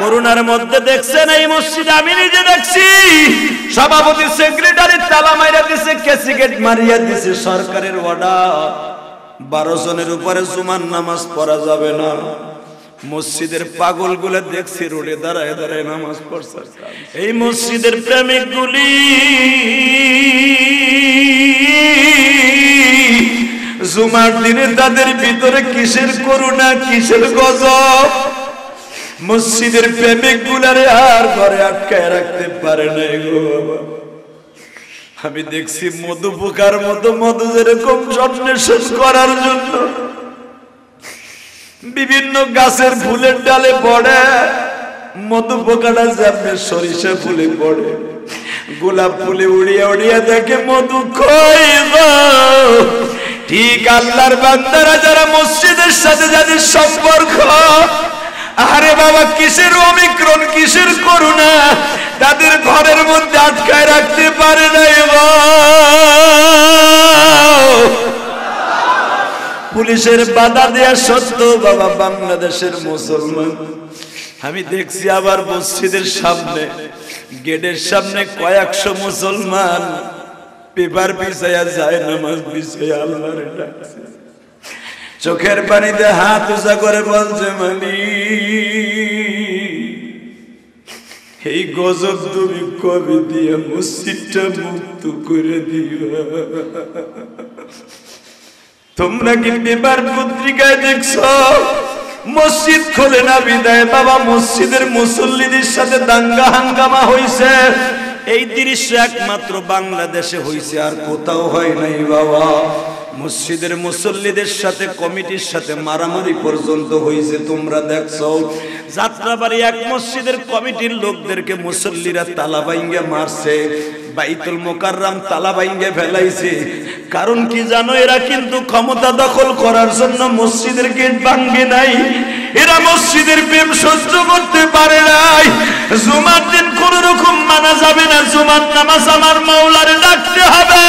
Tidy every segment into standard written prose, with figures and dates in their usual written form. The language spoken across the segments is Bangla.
করোনার মধ্যে দেখছেন এই মসজিদে আমি নিজে দেখছি সভাপতি সেক্রেটারি তালা মাইরা দিছে, ক্যাসিকেট মারিয়া দিছে, সরকারের অর্ডার 12 জনের উপরে জুমার নামাজ পড়া যাবে না। মসজিদের পাগলগুলো দেখছি রোডে দাঁড়ায় দাঁড়ায় নামাজ পড়ছে। এই মসজিদের প্রেমিকগুলি জুমার দিনে তাদের ভিতরে কিসের করুণা, কিসের গজব। মসজিদের প্রেমিকগুলারে আর ঘরে আটকায় রাখতে পারে না গো বাবা। আমি দেখছি মধু পোকার মতো মধু যেরকম সন্ন্যাস করার জন্য বিভিন্ন গাছের ফুলের ডালে পড়ে, মধু পোকাটা যেমন সরিষা ফুলে পড়ে, গোলাপ ফুলে উড়িয়া উড়িয়া দেখে মধু কইব। ঠিক আল্লাহর বান্দারা যারা মসজিদের সাথে যাদের সম্পর্ক, আরে বাবা কিসের অমিক্রণ, কিসের করুণা, তাদের ঘরের মধ্যে আটকায় রাখতে পারে নাই। পুলিশের বাধা দেয়া সত্ত্বেও বাবা বাংলাদেশের মুসলমান আমি দেখছি আবার মসজিদের সামনে গেটের সামনে কয়েকশো মুসলমান পেপার বিছায়া যায়, নামাজ বিছায়া আল্লাহরে ডাকছে, চোখের পানিতে হাত উঁচা করে বলছে মালিক এই গজব তুমি কবে দিয়ে মসজিদটা মুক্ত করে দিও। তোমরা কি পেপার পত্রিকায় দেখছো মসজিদ খোলে না বিদায় বাবা মসজিদের মুসল্লিদের সাথে দাঙ্গা হাঙ্গামা হইছে। এই দৃশ্য একমাত্র বাংলাদেশে হইছে, আর কোথাও হয় নাই বাবা। মসজিদের মুসল্লিদের সাথে কমিটির সাথে মারামারি পর্যন্ত হইছে। তোমরা দেখছো যাত্রাবাড়ি এক মসজিদের কমিটির লোকদেরকে মুসল্লিরা তালা বাইঙ্গে মারছে, বাইতুল মুকাররম তালা বাইঙ্গে ফেলাইছে। কারণ কি জানো, এরা কিন্তু ক্ষমতা দখল করার জন্য মসজিদের গেট ভাঙে নাই, এরা মসজিদের প্রেম সহ্য করতে পারে নাই। জুমার দিন কোন রকম মানা যাবে না, জুমার নামাজ আমার মাওলারে ডাকতে হবে।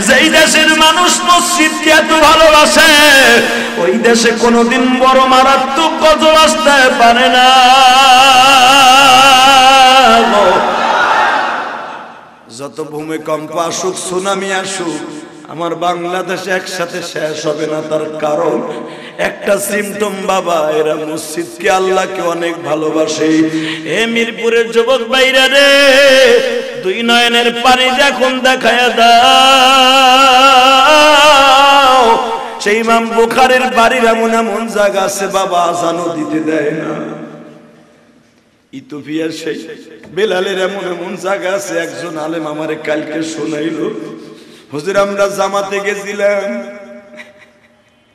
যেই দেশের মানুষ মসজিদকে এত ভালোবাসে ওই দেশে কোনোদিন বড় মারাত্মক গজব আসতে পারে না। যত ভূমিকম্প আসুক, সুনামি আসুক, আমার বাংলাদেশ একসাথে শেষ হবে না। তার কারণ একটা সিমটম বাবা, এরা মসজিদকে আল্লাহকে অনেক ভালোবাসে। এ মিরপুরের যুবক ভাইরা রে, দুই নয়নের পানি এখন দেখায়া দাও। সেই ইমাম বুখারীর বাড়ির এমন এমন জায়গা আছে বাবা আজানও দিতে দেয় না। ইথিওপিয়ার সেই বেলালের এমন এমন জায়গা আছে, একজন আলেম আমারে কালকে শোনাইলো, হুজুর আমরা জামাতে গেছিলাম,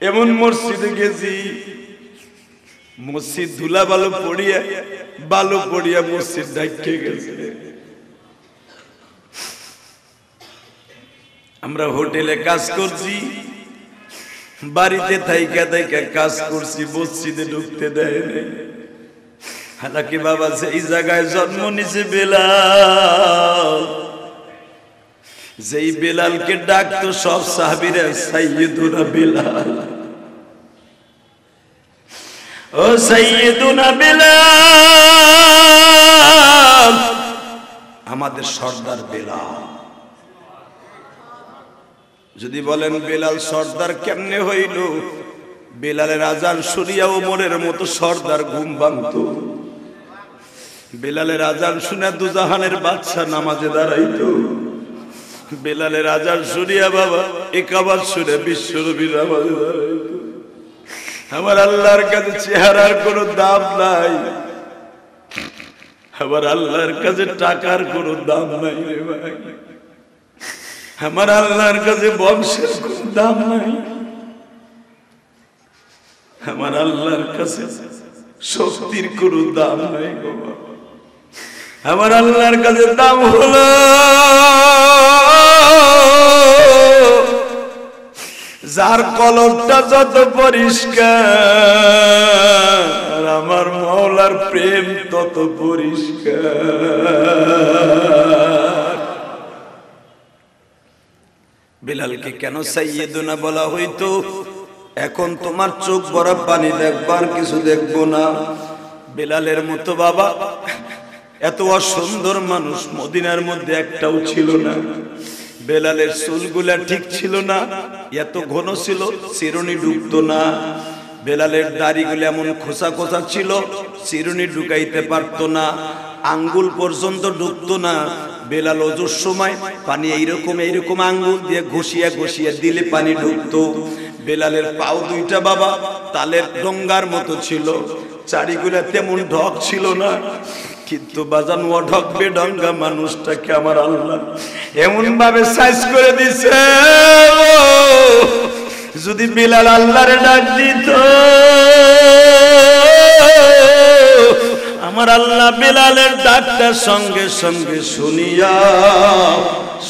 এমন মসজিদে গেছি মসজিদ ধুলা বালু পড়িয়া মসজিদ ঢাকে গেছে। আমরা হোটেলে কাজ করছি, বাড়িতে থাইকা থাইকা কাজ করছি, মসজিদে ঢুকতে দেয় নাই। হালাকি বাবা সেই জায়গায় জন্ম নিছে বেলাল, যেই বেলালকে ডাকতো সব সাহাবীরা সাইয়্যিদুনা বেলাল, ও সাইয়্যিদুনা বেলাল, আমাদের সর্দার বেলাল। যদি বলেন বেলাল সর্দার কেমনে হইল, বেলালের আজান শুনিয়া ওমরের মতো সর্দার ঘুম ভাঙতো। বেলালের আজান শুনে দুজাহানের বাদশা নামাজে দাঁড়াইতো। বেলালের আজান শুনিয়া বাবা একাবার শুনে বিশ্বনবীর নামাজে দাঁড়াইতো। আমার আল্লাহর কাছে চেহারার কোনো দাম নাই, আমার আল্লাহর কাছে টাকার কোনো দাম নাই রে ভাই, আমার আল্লাহর কাছে বংশের কোনো দাম নাই, আমার আল্লাহর কাছে শক্তির কোনো দাম নাই গো বাবা। আমার আল্লাহর কাছে দাম হলো যার কলবটা যত পরিষ্কার, আমার মাওলার প্রেম তত পরিষ্কার। বেলালকে কেন সাইয়্যিদুনা বলা হইতো? এখন তোমার চোখ ভরা পানি দেখবার কিছু দেখবো না। বেলালের মতো বাবা এত অসুন্দর মানুষ মদিনার মধ্যে একটাও ছিল না। বেলালের চুলগুলা ঠিক ছিল না, এত ঘন ছিল চিরুনি ঢুকতো না। বেলালের দাড়িগুলো এমন খোসা খোসা ছিল, চিরুনি ঢুকাইতে পারতো না, আঙ্গুল পর্যন্ত ঢুকতো না। বেলাল ওজুর সময় পানি এইরকম এইরকম আঙ্গুল দিয়ে ঘষিয়া ঘষিয়া দিলে পানি ঢুকতো। বেলালের পাও দুইটা বাবা তালের ডঙ্গার মতো ছিল, চারিগুলা তেমন ঢক ছিল না, কিন্তু বাজান অঢক বেডঙ্গা মানুষটাকে আমার আল্লাহ এমন ভাবে সাইজ করে দিছে, যদি বেলাল আল্লাহরে ডাক দিত আমার আল্লাহ বেলালের ডাকটা সঙ্গে সঙ্গে শুনিয়া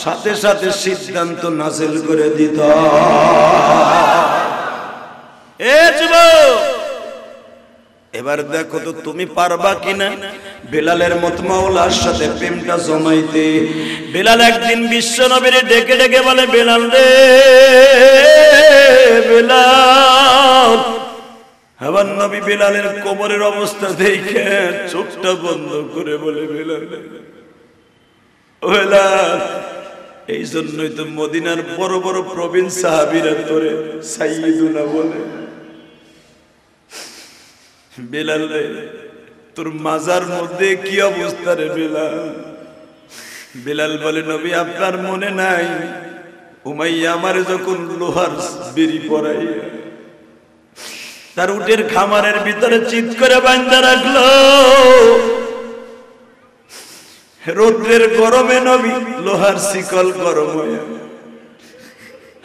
সাথে সাথে সিদ্ধান্ত নাযিল করে দিত। এ যুবক, এবার দেখো তো তুমি পারবা কিনা বেলালের মত মাওলার সাথে প্রেমটা জমাইতে। বেলাল একদিন বিশ্ব নবীরে ডেকে ডেকে বলে, বেলাল রে বেলাল। আবার নবী বেলালের কোমরের অবস্থা দেখে চোখটা বন্ধ করে বলে, বেলাল বেলাল। এই জন্যই তো মদিনার বড় বড় প্রবীণ সাহাবীরা তোরে সাইয়্যিদুনা বলে। বেলাল রে তোর মাজার মধ্যে কি অবস্থা রে বেলাল? বেলাল বলে, নবী আপনার মনে নাই উমাইয়া আমারে যখন লোহার বেরি পরাইয়া তার উটের খামারের ভিতরে চিৎ করে বাঁধা রাখলো, রৌদ্রের গরমে নবী লোহার শিকল গরম হয়ে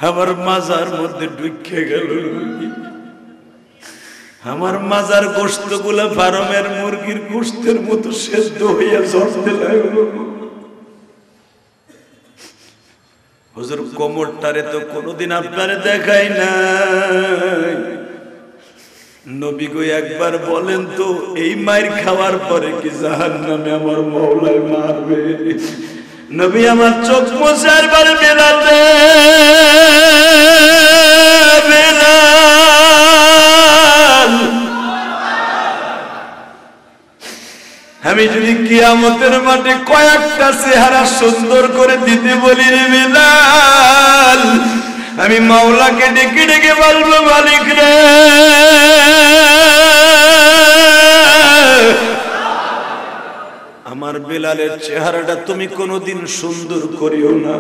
আমার মাজার মধ্যে ঢুকে গেল। আমার মাজার গোশত গুলা ফার্মের মুরগির গোশতের মতো সেদ্ধ হইয়া ঝরতে লাগলো। হুজুর কোমরটারে তো কোনোদিন আপনারে দেখাই নাই, নবী গো একবার বলেন তো এই মায়ের খাওয়ার পরে কি জাহান্নামে আমার মওলায় মারবে? নবী আমার চোখ মুছে একবার বেলাল রে বেলাল, আমি যদি কিয়ামতের মাঠে কয়েকটা চেহারা সুন্দর করে দিতে বলি রে বেলাল, আমি মাওলাকে ডেকে ডেকে বলবো, মালিক রে আমার বেলালের চেহারাটা তুমি কোনোদিন সুন্দর করিও না।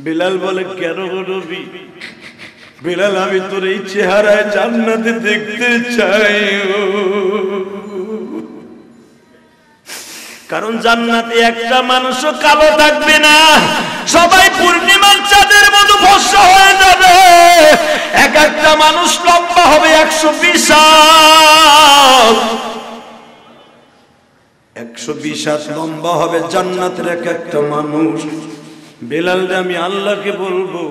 বেলাল বলে, কেন নবী? বেলাল আমি তোর এই চেহারায় জান্নাতে দেখতে চাই, কারণ জান্নাতে একটা মানুষও কালো থাকবে না, সবাই পূর্ণিমার চাঁদের মতো ফর্সা হয়ে যাবে। এক একটা মানুষ লম্বা হবে 120 হাত, 120 হাত লম্বা হবে জান্নাতের এক একটা মানুষ। বেলাল আমি আল্লাহকে বলবো,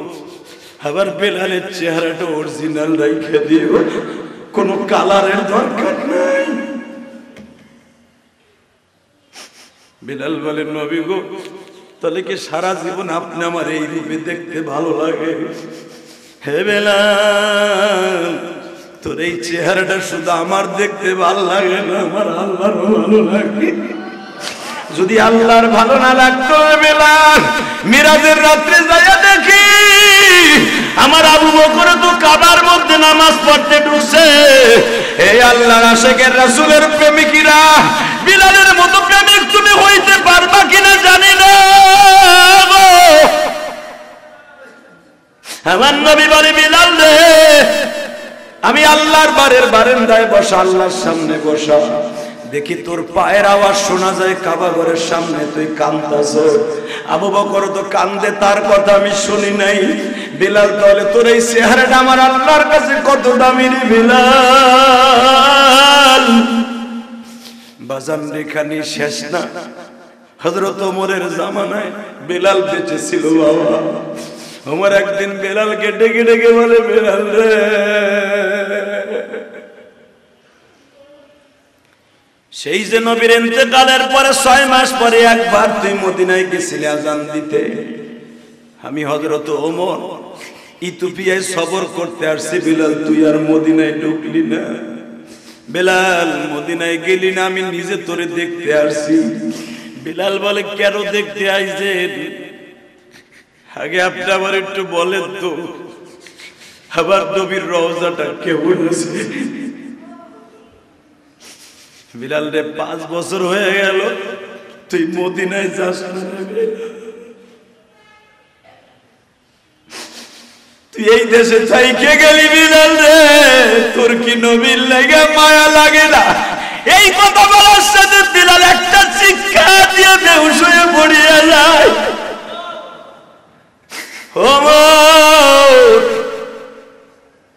আবার বেলালের চেহারাটা অরিজিনাল রেখে দিও, কোনো কালারের দরকার নাই। বেলাল বলেন, নবী গো তাহলে কি সারা জীবন আপনি আমার এই রূপে দেখতে ভালো লাগে? হে বেলাল, তোর এই চেহারাটা শুধু আমার দেখতে ভালো লাগে না, আমার আল্লাহরও ভালো লাগে। যদি আল্লাহর ভালো না লাগতো বেলাল, মিরাজের রাত্রে যাইয়া দেখি আমার আবু বকর তো কাবার মধ্যে নামাজ পড়তে ঢুকছে। এই আল্লাহর আশিকের রাসূলের প্রেমিকরা বিলালের মতো প্রেমিক তুমি হইতে পারবা কিনা জানি না। আমার নবী বলে, বিলাল রে আমি আল্লাহর বারান্দায় বসা, আল্লাহর সামনে বসা, দেখি তোর পায়ের আওয়াজ শোনা যায় কাবা ঘরের সামনে, তুই কাঁদতাছ। আবু বকর তো কান্দে, তার কথা আমি শুনি নাই। বিলাল তাহলে তোর এই চেহারাটা আমার আল্লাহর কাছে কত দামি রে বিলাল। বাজান রেখানি শেষ না, হযরত ওমরের জামানায় বিলাল বেঁচে ছিল বাবা। ওমর একদিন বেলালকে ডেকে ডেকে বলে, বেলাল রে সেই যে নবীর ইন্তেকালের পরে 6 মাস পরে একবার তুই মদিনায় গেছিলি আযান দিতে, আমি হযরত ওমর ইথিওপিয়ায় সবর করতে আসছি, বিলাল তুই আর মদিনায় ঢুকলি না। বেলাল মদিনায় গেলি না? আমি নিজে তোরে দেখতে আসছি। বেলাল বলে কেন দেখতে আইছেন? আগে আপনি আবার একটু বলেন তো আবার নবীর রওজাটা কেমন আছে? বেলাল রে 5 বছর হয়ে গেল তুই মদিনায় যাস না, তুই এই দেশে থাইকে গেলি বেলাল রে, তোর কি নবীর লাগে মায়া লাগে না? এই কথা বলার সাথে বেলাল একটা শিক্ষা দিয়ে বেহুশ হয়ে পড়িয়া যায়।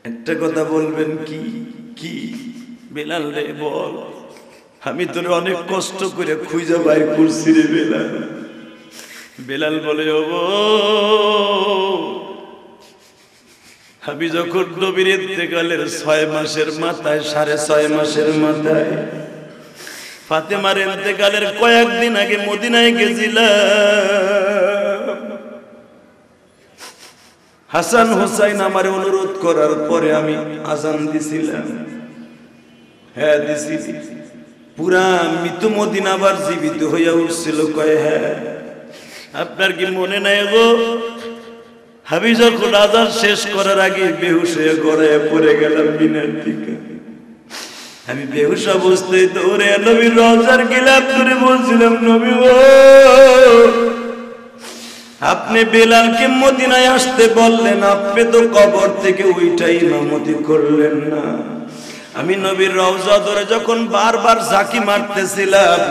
একটা কথা বলবেন কি? কি বেলাল রে বল, আমি তোর অনেক কষ্ট করে খুঁজে বাইর করছি রে বেলাল। বেলাল বলে ও আমি যখন নবীর ইন্তেকালের 6 মাসের মাথায় 6.5 মাসের মাথায় ফাতেমার ইন্তেকালের কয়েকদিন আগে মদিনায় গেছিলাম। হাসান হুসাইন আমার অনুরোধ করার পরে আমি আজান দিছিলাম। হ্যাঁ দিছি। পুরা মৃত মদিনা আবার জীবিত হইয়া উঠছিল। কয় হ্যাঁ। আপনার কি মনে নাই গো? আমি যখন আজান শেষ করার আগে বেহুশ হয়ে গড়াইয়া পড়ে গেলাম মিনার দিকে। আমি বেহুশ অবস্থায় দৌড়ে নবীর রওজার গিলাফ ধরে বলছিলাম নবী ও আপনি বেলালকে মদিনায় আসতে বললেন, আপনি তো কবর থেকে উঠাই ইমামতি করলেন না। আমি নবীর রওজা ধরে যখন বারবার ঝাঁকি মারতেছিলাম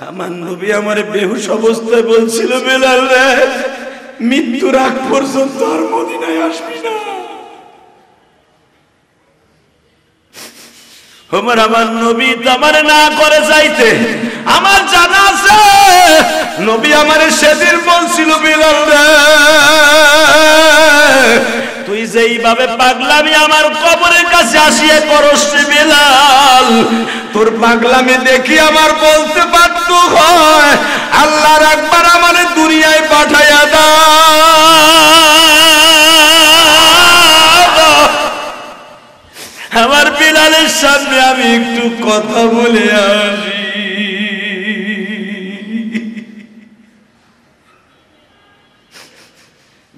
আমার নবী আমার বেহুশ অবস্থায় বলছিল বেলাল রে মৃত্যুর আগ পর্যন্ত আর মদিনায় আসবি না। আমার নবী তো আমার না করে যাইতে আমার জানা আছে। নবী আমারে সেদিন বলছিল বেলাল রে তুই যেইভাবে পাগলামি আমার কবরের কাছে আসিয়া করস বেলাল, তোর পাগলামি দেখি আমার বলতে বাধ্য হয় আল্লাহর একবার আমারে দুনিয়ায় পাঠাইয়া দাও। আমার বেলালের সামনে আমি একটু কথা বলে আসি।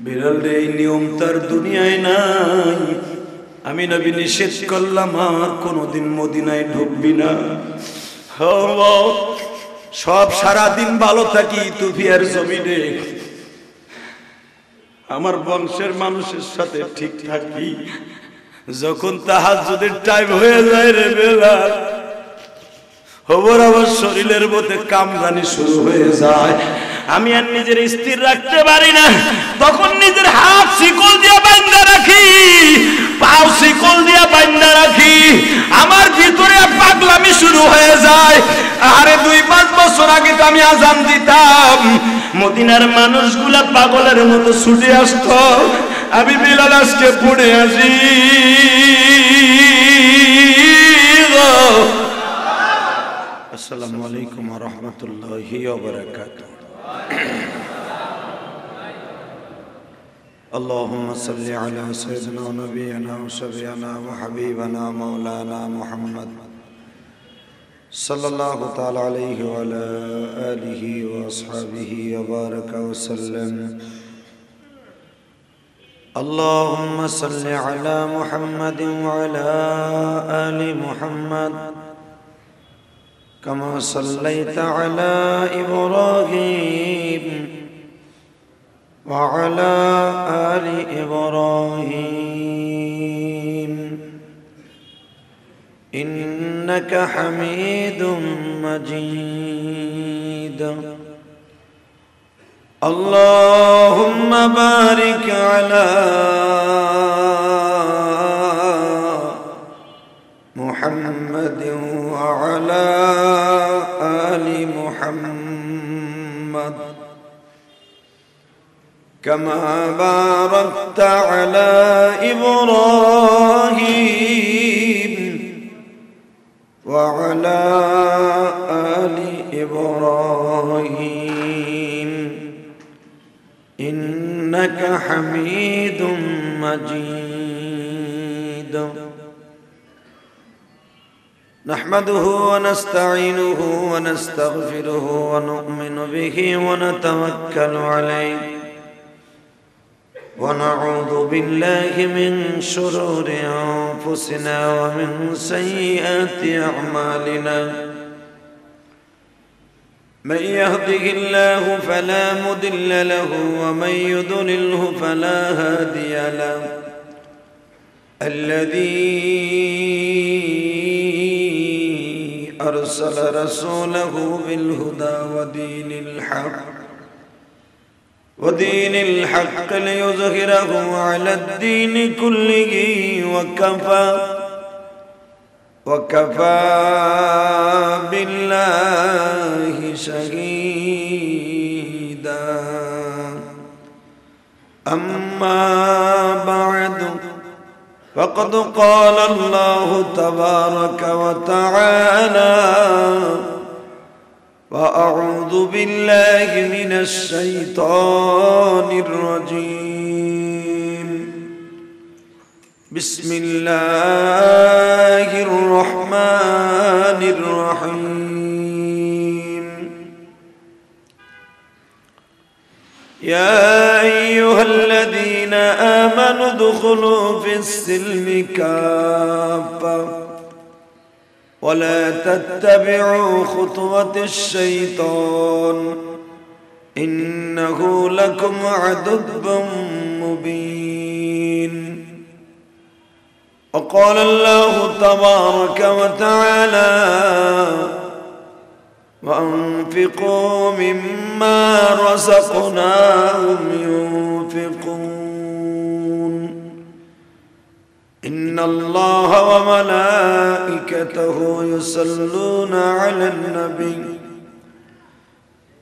বেলাল রে এই নিয়ম তার দুনিয়ায় নাই। আমি নবী নিষেধ করলাম আর কোনদিন মদিনায় ঢুকবি না। সব সারাদিন ভালো থাকি তুফিয়ার জমিনে, আমার বংশের মানুষের সাথে ঠিক থাকি। যখন তাহাজ্জুদের টাইম হয়ে যায় রে বেলাল আমার শরীরের মধ্যে কামরানি শুরু হয়ে যায়। আমি আর নিজের স্থির রাখতে পারি না। তখন নিজের হাত শিকল দিয়ে বাঁধা রাখি, পাও শিকল দিয়ে বাঁধা রাখি। আমার ভিতরে পাগলামি শুরু হয়ে যায়। আরে 2-5 বছর আগে তো আমি আজান দিতাম, মদিনার মানুষগুলা পাগলের মতো ছুটে আসতো। আমি বেলাল আজকে পড়ে আসি। আসসালামু আলাইকুম ওয়া রাহমাতুল্লাহি ওয়া বারাকাতুহু। اللهم صل على سيدنا ونبينا وشفيعنا وحبيبنا مولانا محمد صلى الله تعالى عليه وعلى آله وأصحابه وبارك وسلم. اللهم صل على محمد وعلى آل محمد كما صليت على إبراهيم وعلى آل إبراهيم إنك حميد مجيد. اللهم بارك على محمد وعلى آل محمد كما باركت على إبراهيم وعلى آل إبراهيم إنك حميد مجيد. نحمده ونستعينه ونستغفره ونؤمن به ونتوكل عليه ونعوذ بالله من شرور أنفسنا ومن سيئات أعمالنا من يهده الله فلا مضل له ومن يضلله فلا هادي له الذي أرسل رسوله بالهدى ودين الحق ليظهره على الدين كله وكفى بالله شهيدا أما بعد فقد قال الله تبارك وتعالى وأعوذ بالله من الشيطان الرجيم بسم الله الرحمن الرحيم يا أيها الذين آمنوا ادخلوا في السلم كافة ولا تتبعوا خطوات الشيطان إنه لكم عدو مبين وقال الله تبارك وتعالى وأنفقوا مما رزقناهم ينفقون إن الله وملائكته يصلون على النبي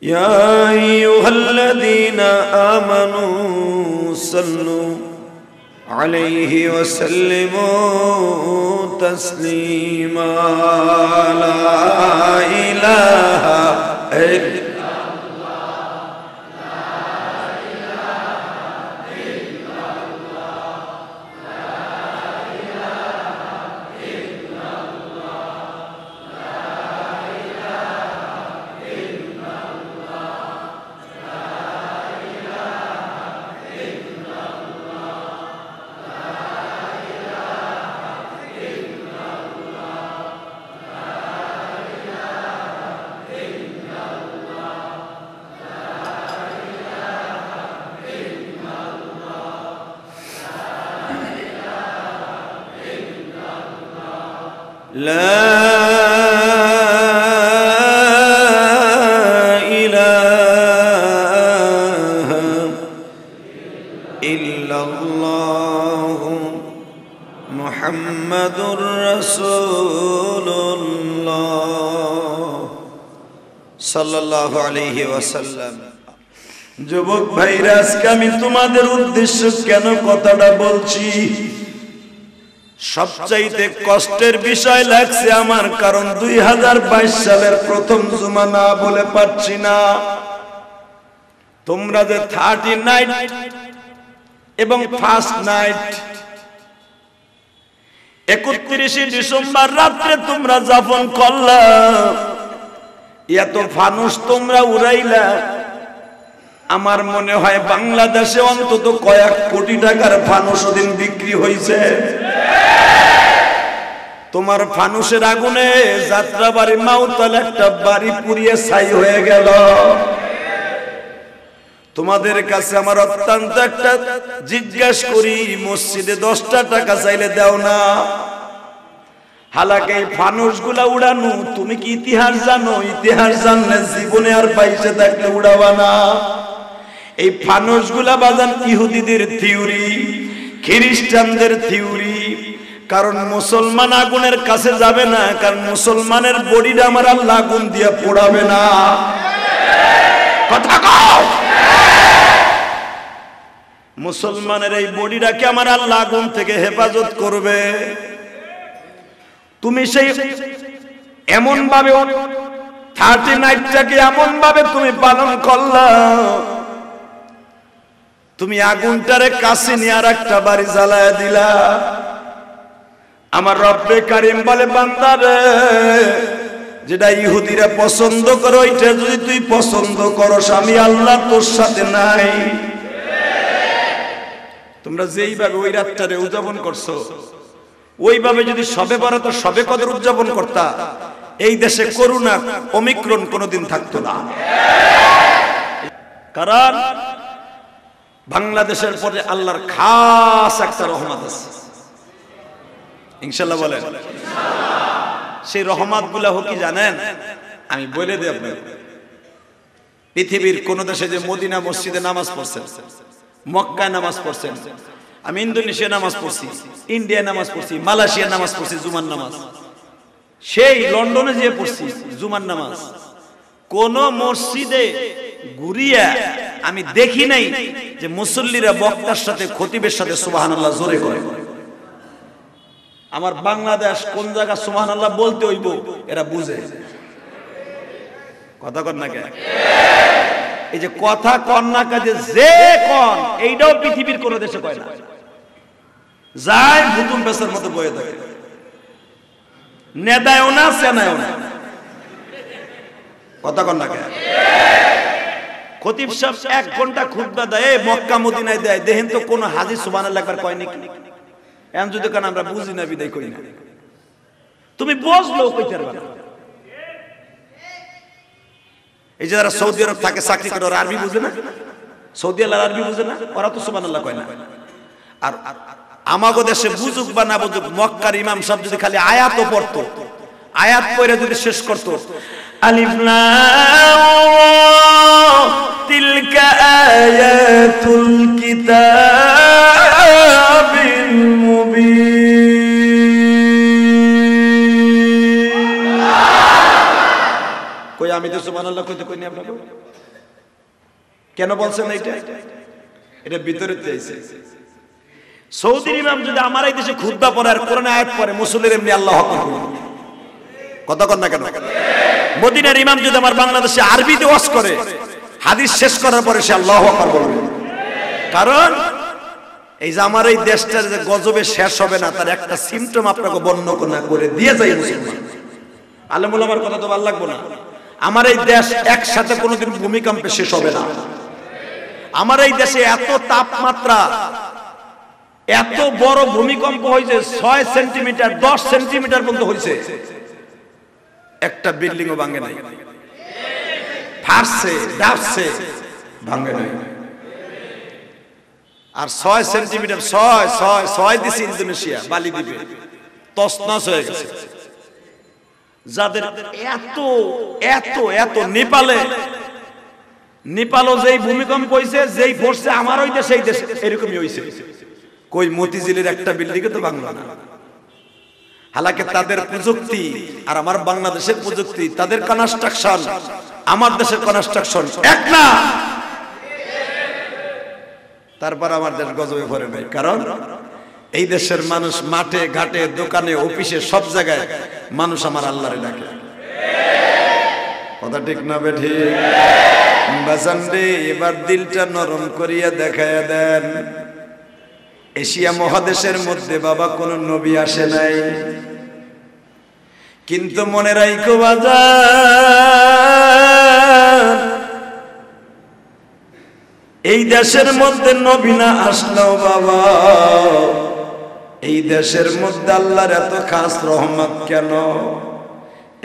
يا أيها الذين آمنوا صلوا عليه وسلموا تسليما لا إله إلا لا إله إلا الله محمد رسول الله صلى الله عليه وسلم যুবক ভাইরা, আজকে আমি তোমাদের উদ্দেশ্য কেন কথাটা বলছি, সবচাইতে কষ্টের বিষয় লাগছে আমার, কারণ 2022 সালের প্রথম জুমা না বলে পারছি না। তোমরা যে 30 নাইট এবং ফার্স্ট নাইট 31 ডিসেম্বর রাত্রে তোমরা যাপন করলা, এত ফানুস তোমরা উড়াইলা, আমার মনে হয় বাংলাদেশে অন্তত কয়েক কোটি টাকার ফানুস দিন বিক্রি হয়েছে। তোমার ফানুসের আগুনে যাত্রাবাড়ি মাউতাল একটা বাড়ি পুড়িয়ে ছাই হয়ে গেল। তোমাদের কাছে আমার অত্যন্ত একটা জিজ্ঞাসা করি, মসজিদে 10টা টাকা চাইলে দাও না? হালাকে এই ফানুসগুলা উড়ানো, তুমি কি ইতিহাস জানো? ইতিহাস জানলে জীবনে আর পাইছে থাকলে উড়াবা না। এই ফানুসগুলা বাজান ইহুদিদের থিওরি, খ্রিস্টানদের থিওরি। কারণ মুসলমান আগুনের কাছে যাবে না, কারণ মুসলমানের বডিটা আমার আল্লাহ আগুন দিয়ে পোড়াবে না। কথা কও, মুসলমানের এই বডিটাকে আমার আল্লাহ আগুন থেকে হেফাজত করবে। তুমি সেই এমন ভাবে 30 নাইটটাকে এমন ভাবে তুমি পালন করলা, তুমি আগুনটারে কাছে নিয়ে আর একটা বাড়ি জ্বালায় দিলা। আমার রব্বে কারিম বলে বান্দারে যেটা ইহুদিরা পছন্দ করে ওইটা যদি তুই পছন্দ করস আমি আল্লাহ তোর সাথে নাই। তোমরা যেইভাবে ওই রাতটারে উদযাপন করছো ওইভাবে যদি সবে বরাত সবে কদর উদযাপন করতা এই দেশে করোনা ওমিক্রন কোনোদিন থাকতো না। কারণ বাংলাদেশের পরে আল্লাহর খাস একটা রহমত আছে, ইনশাআল্লাহ বলেন। সেই রহমত গুলা কি জানেন? আমি বলে দিই আপনাকে। পৃথিবীর কোন দেশে যে মদিনা মসজিদে নামাজ পড়ছেন, মক্কায় নামাজ পড়ছেন, আমি ইন্দোনেশিয়া নামাজ পড়ছি, ইন্ডিয়া নামাজ পড়ছি, মালয়েশিয়া নামাজ পড়ছি জুমার নামাজ, সেই লন্ডনে যেয়ে পড়ছি জুমার নামাজ, কোন মসজিদে ঘুরিয়া আমি দেখি নাই যে মুসল্লিরা বক্তার সাথে খতিবের সাথে সুবহানাল্লাহ জোরে করে। আমার বাংলাদেশ কোন জায়গা সুবহানাল্লাহ বলতে হইব এরা বুঝে, কথা কন না কেন? এই যে কথা কন না কাজে যে কন এইটাও পৃথিবীর কোন দেশে কয় না, যায় ভুতুম পেশার মতো বয়ে থাকে, নেদায়ও না সেনায়ও না, কথা কন না কেন? খতিব সাহেব 1 ঘন্টা খুতবা দেয় মক্কা মদিনায় দেয়, দেখেন তো কোন হাজি সুবহানাল্লাহ একবার কয় নাকি? এমন যদি কেন আমরা বুঝি না বিদায় করি না, তুমি বুঝলো কইতে পারবা না। এই যে যারা সৌদি আরব থাকে চাকরি করে ওরা আরবি বুঝে না, সৌদি আরব আরবি বুঝে না, ওরা তো সুবহানাল্লাহ কয় না। আর আমাগো দেশে বুঝুক বা না বুঝুক মক্কার ইমাম সাহেব যদি খালি আয়াতও পড়তো, আয়াত পড়ে যদি শেষ করতো আলিফ লাম তিলকা আয়াতুল কিতাবিল মুবিন, কই আমি তো সুবহানাল্লাহ কইতে কইনি আপনাকে? কেন বলছেন এইটা? এটা ভিতরে চাইছে। সৌদির ইমাম যদি আমার এই দেশে খুতবা পড়ে আর কোরআনে আয়াত পড়ে মুসল্লির এমনি আল্লাহু আকবার বলে, কথা কন না কেন? মদিনার ইমাম যদি আমার বাংলাদেশে আরবিতে ওয়াজ করে হাদিস শেষ করার পরে সে আল্লাহু আকবার বলবে। কারণ এই যে আমার এই দেশটার যে গজবে শেষ হবে না তার একটা সিম্পটম আপনাকে বর্ণনা করে দিয়ে যায় মুসলমান। আলেম ওলামার কথা তো ভালো লাগবে না। আমার এই দেশ একসাথে কোনোদিন ভূমিকম্পে শেষ হবে না। আমার এই দেশে এত তাপমাত্রা, এত বড় ভূমিকম্প হয়েছে 6 সেন্টিমিটার 10 সেন্টিমিটার পর্যন্ত হয়েছে, একটা বিল্ডিংও ভাঙে নাই, ফাটছে ডাবছে ভাঙে নাই। আর 6 সেন্টিমিটার 6 দিছে ইন্দোনেশিয়া বালি দ্বীপে, তছনছ হয়ে গেছে। যাদের এত এত এত নেপালও যেই ভূমিকম্প হয়েছে যেই পড়ছে আমার ওই দেশে এই দেশে এরকমই হয়েছে। কই মতিঝিলের একটা বিল্ডিং তো বাংলা না। হালাকে তাদের প্রযুক্তি আর আমার বাংলাদেশের প্রযুক্তি, তাদের কনস্ট্রাকশন আমার দেশের কনস্ট্রাকশন এক না। তারপর আমার দেশ গজবে পড়ে নাই, কারণ এই দেশের মানুষ মাঠে ঘাটে দোকানে অফিসে সব জায়গায় মানুষ আমার আল্লাহরে ডাকে, কথা ঠিক না বেঠি? বাজান রে এবার দিলটা নরম করিয়া দেখায়া দেন। এশিয়া মহাদেশের মধ্যে বাবা কোন নবী আসে নাই, কিন্তু মনে রাখো বাজান এই দেশের মধ্যে নবী না আসলেও বাবা এই দেশের মধ্যে আল্লাহর এত খাস রহমত কেন?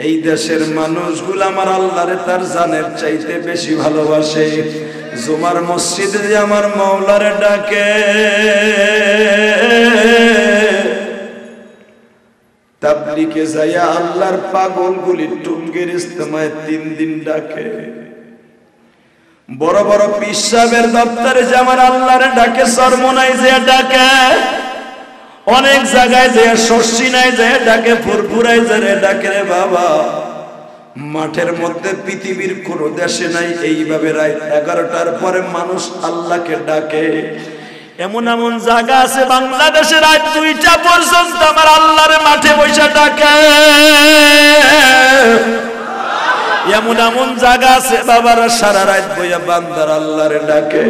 এই দেশের মানুষগুলো আমার আল্লাহরে তার জানের চাইতে বেশি ভালোবাসে। জুমার মসজিদে আমার মাওলারে ডাকে, তাবলিগে যায়া আল্লাহর পাগলগুলি টুঙ্গির ইজতেমায় 3 দিন ডাকে। বড় বড় পীর সাহেবের দপ্তরে যে আমার আল্লাহরে ডাকে, সরমনায় যে ডাকে, অনেক জায়গায় যে শর্ষিনায় যে ডাকে, ফুরফুরায় যে ডাকে রে বাবা। মাঠের মধ্যে পৃথিবীর কোন দেশে নাই এইভাবে রাত 11টার পরে মানুষ আল্লাহকে ডাকে। এমন এমন জায়গা আছে বাংলাদেশে রাত 2টা পর্যন্ত আমার আল্লাহর মাঠে বসে ডাকে। এমন এমন জায়গা আছে বাবারা সারা রাত বইয়া বান্দার আল্লাহরে ডাকে।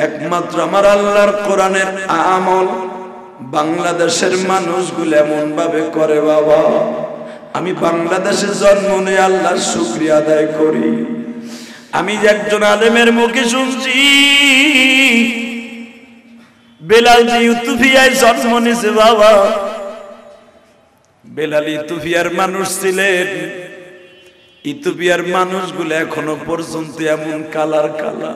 একমাত্র আমার আল্লাহর কোরআনের আমল বাংলাদেশের মানুষগুলো এমন ভাবে করে বাবা, আমি বাংলাদেশে জন্ম নিয়ে আল্লাহর শুকরিয়া আদায় করি। আমি একজন আলেমের মুখে শুনছি বেলাল যে ইথিওপিয়ায় জন্ম নিয়েছে বাবা। বেলাল ইথিওপিয়ার মানুষ ছিলেন। ইথিওপিয়ার মানুষগুলো এখনো পর্যন্ত এমন কালার কালা।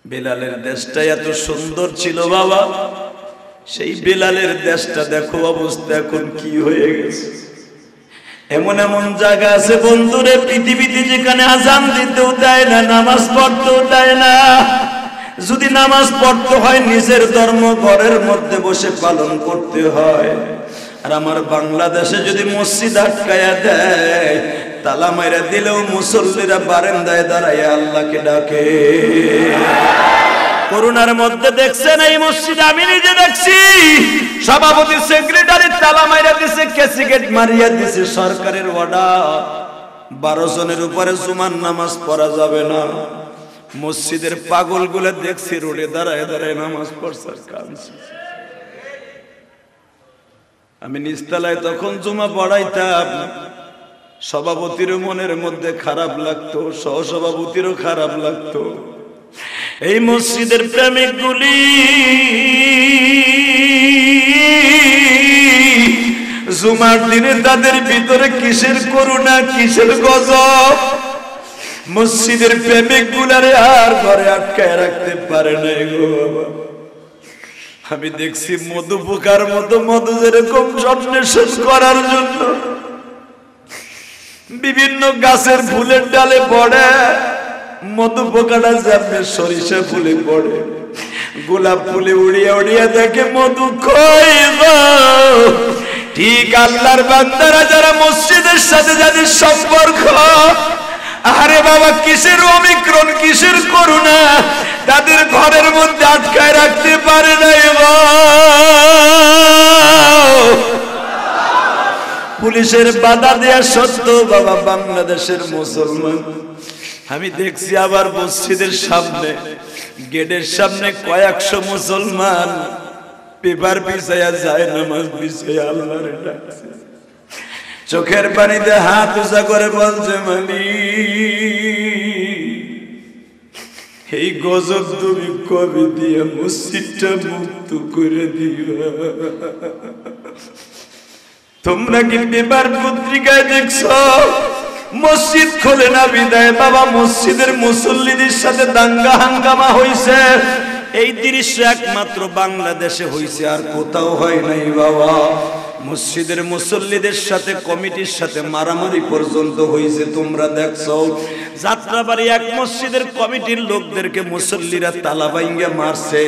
বেলালের দেশটা এত সুন্দর ছিল বাবা, সেই বেলালের দেশটা দেখো অবস্থা এখন কি হয়ে গেছে। এমন এমন জায়গা আছে বন্ধুরে পৃথিবীতে যেখানে আজান দিতেও দেয় না, নামাজ পড়তেও দেয় না। যদি নামাজ পড়তে হয় নিজের ধর্ম ঘরের মধ্যে বসে পালন করতে হয়। আর আমার বাংলাদেশে যদি মসজিদ আটকায়া দেয়, তালা মাইরা দিলেও মুসল্লিরা বারান্দায় দাঁড়ায় আল্লাহকে ডাকে। করোনার মধ্যে দেখছেন এই মসজিদ আমি নিজে দেখছি, সভাপতি সেক্রেটারি তালা মাইরা দিছে, ক্যাসিকেট মারিয়া দিছে, সরকারের অর্ডার 12 জনের উপরে জুমার নামাজ পড়া যাবে না। মসজিদের পাগলগুলো দেখছি রোডে দাঁড়ায় দাঁড়ায় নামাজ পড়ছে। আমি নিচতলায় তখন জুমা পড়াইতাম, সভাপতিরও মনের মধ্যে খারাপ লাগতো, সহসভাপতিরও খারাপ লাগতো। এই মসজিদের প্রেমিকগুলি জুমার দিনে তাদের ভিতরে কিসের করুণা, কিসের গজব। মসজিদের প্রেমিকগুলারে আর ঘরে আটকায় রাখতে পারে না গো বাবা। আমি দেখছি মধু পোকার মতো মধু যেরকম সন্ন্যাস করার জন্য বিভিন্ন গাছের ফুলের ডালে পড়ে, মধু পোকাটা যেমন সরিষা ফুলে পড়ে, গোলাপ ফুলে উড়িয়া উড়িয়া দেখে মধু কইব। ঠিক আল্লাহর বান্দারা যারা মসজিদের সাথে যাদের সম্পর্ক, আরে বাবা কিসের অমিক্রণ, কিসের করুণা, তাদের ঘরের মধ্যে আটকায় রাখতে পারে না। পুলিশের বাধা দেয়া সত্ত্বেও বাবা বাংলাদেশের মুসলমান আমি দেখছি আবার মসজিদের সামনে গেটের সামনে কয়েকশো মুসলমান পেপার বিছায়া যায়, নামাজ বিছায়া আল্লাহরে ডাকছে, চোখের পানিতে হাত উঁচা করে বলছে মালিক এই গজব তুমি কবে দিয়ে মসজিদটা মুক্ত করে দিও। তোমরা কি পেপার পত্রিকায় দেখছো মসজিদ খোলে না বিদায় বাবা মসজিদের মুসল্লিদের সাথে দাঙ্গা হাঙ্গামা হইছে। এই দৃশ্য একমাত্র বাংলাদেশে হইছে, আর কোথাও হয় নাই বাবা। মসজিদের মুসল্লিদের সাথে কমিটির সাথে মারামারি পর্যন্ত হইছে। তোমরা দেখছো যাত্রাবাড়ি এক মসজিদের কমিটির লোকদেরকে মুসল্লিরা তালা ভাইঙ্গে মারছে,